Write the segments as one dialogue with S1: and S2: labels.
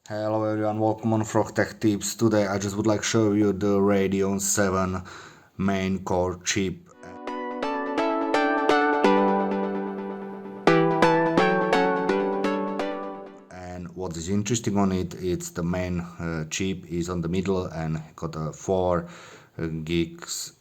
S1: Hello everyone, welcome on Frog Tech Tips. Today I just would like to show you the Radeon 7 main core chip. And what is interesting on it, it's the main chip is on the middle and got a 4 gigs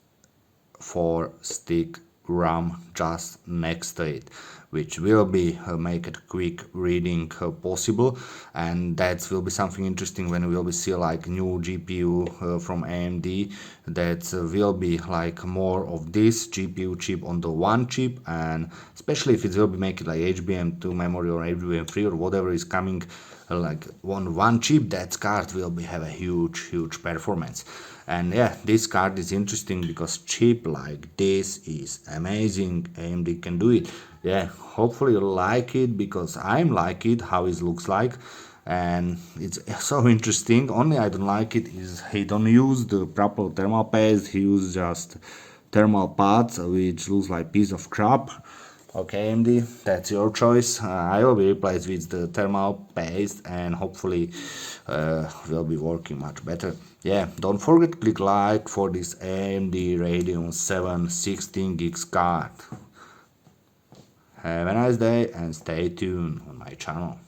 S1: 4 stick RAM just next to it, which will be make it quick reading possible, and that will be something interesting when we will see like new GPU from AMD that will be like more of this GPU chip on the one chip, and especially if it will be making like HBM2 memory or HBM3 or whatever is coming like on one chip, that card will be have a huge performance. And yeah, this card is interesting because chip like this is amazing. AMD can do it. Yeah, hopefully you like it because I'm like it how it looks like, and it's so interesting. Only I don't like it is he don't use the proper thermal paste. He use just thermal pads which looks like piece of crap. Okay, AMD, that's your choice. I will be replaced with the thermal paste and hopefully will be working much better. Yeah, don't forget to click like for this AMD Radeon 7 16 gigs card. Have a nice day and stay tuned on my channel.